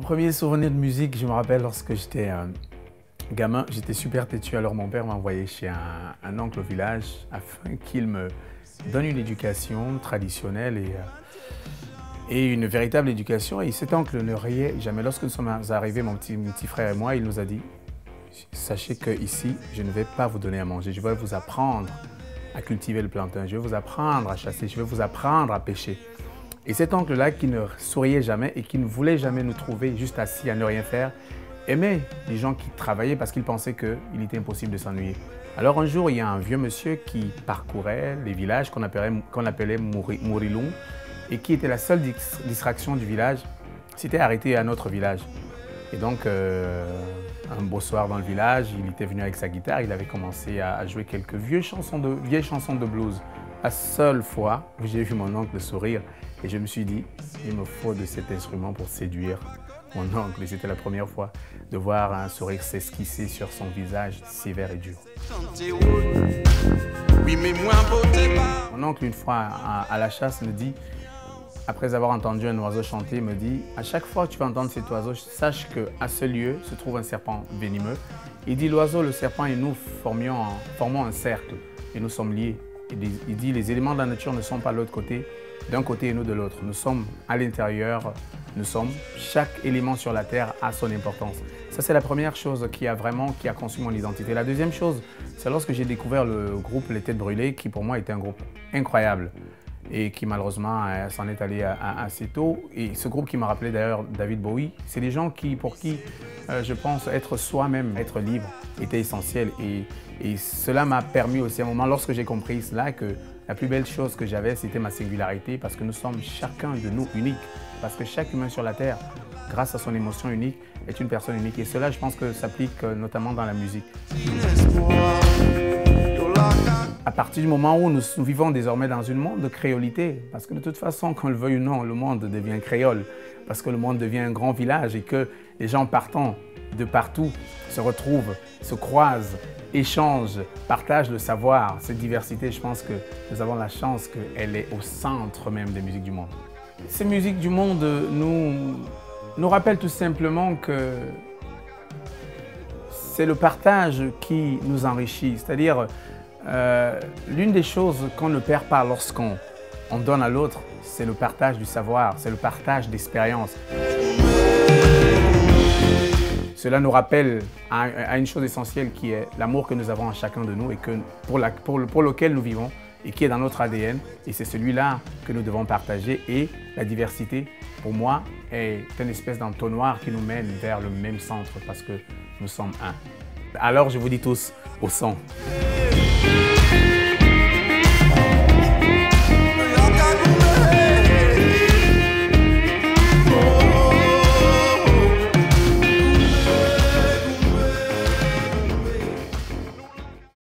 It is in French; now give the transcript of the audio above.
Premier souvenir de musique, je me rappelle lorsque j'étais gamin, j'étais super têtu, alors mon père m'a envoyé chez un oncle au village afin qu'il me donne une éducation traditionnelle et une véritable éducation. Et cet oncle ne riait jamais. Lorsque nous sommes arrivés, mon petit frère et moi, il nous a dit « Sachez qu'ici, je ne vais pas vous donner à manger, je vais vous apprendre à cultiver le plantain, je vais vous apprendre à chasser, je vais vous apprendre à pêcher. » Et cet oncle-là, qui ne souriait jamais et qui ne voulait jamais nous trouver juste assis à ne rien faire, aimait les gens qui travaillaient parce qu'il pensait qu'il était impossible de s'ennuyer. Alors un jour, il y a un vieux monsieur qui parcourait les villages qu'on appelait Mourilou et qui était la seule distraction du village, s'était arrêté à notre village. Et donc, un beau soir dans le village, il était venu avec sa guitare, il avait commencé à jouer quelques vieilles chansons de blues. La seule fois où j'ai vu mon oncle sourire, et je me suis dit, il me faut de cet instrument pour séduire mon oncle. Et c'était la première fois de voir un sourire s'esquisser sur son visage sévère et dur. Mon oncle, une fois à la chasse, me dit, après avoir entendu un oiseau chanter, me dit, à chaque fois que tu vas entendre cet oiseau, sache qu'à ce lieu se trouve un serpent venimeux. Il dit, l'oiseau, le serpent et nous formons un cercle et nous sommes liés. Il dit, les éléments de la nature ne sont pas de l'autre côté, d'un côté et nous de l'autre. Nous sommes à l'intérieur, chaque élément sur la terre a son importance. Ça, c'est la première chose qui a conçu mon identité. La deuxième chose, c'est lorsque j'ai découvert le groupe Les Têtes Brûlées, qui pour moi était un groupe incroyable et qui malheureusement s'en est allé assez tôt. Et ce groupe qui m'a rappelé d'ailleurs David Bowie, c'est des gens pour qui je pense être soi-même, être libre, était essentiel. Et cela m'a permis aussi à un moment, lorsque j'ai compris cela, que la plus belle chose que j'avais, c'était ma singularité, parce que nous sommes chacun de nous uniques. Parce que chaque humain sur la Terre, grâce à son émotion unique, est une personne unique. Et cela, je pense que s'applique notamment dans la musique. À partir du moment où nous vivons désormais dans un monde de créolité, parce que de toute façon, qu'on le veuille ou non, le monde devient créole, parce que le monde devient un grand village et que les gens partant de partout se retrouvent, se croisent, échangent, partagent le savoir. Cette diversité, je pense que nous avons la chance qu'elle est au centre même des musiques du monde. Ces musiques du monde nous rappellent tout simplement que c'est le partage qui nous enrichit. C'est-à-dire, l'une des choses qu'on ne perd pas lorsqu'on donne à l'autre, c'est le partage du savoir, c'est le partage d'expérience. Cela nous rappelle à une chose essentielle qui est l'amour que nous avons en chacun de nous et pour lequel nous vivons et qui est dans notre ADN. Et c'est celui-là que nous devons partager. Et la diversité, pour moi, est une espèce d'entonnoir qui nous mène vers le même centre parce que nous sommes un. Alors je vous dis tous, au son.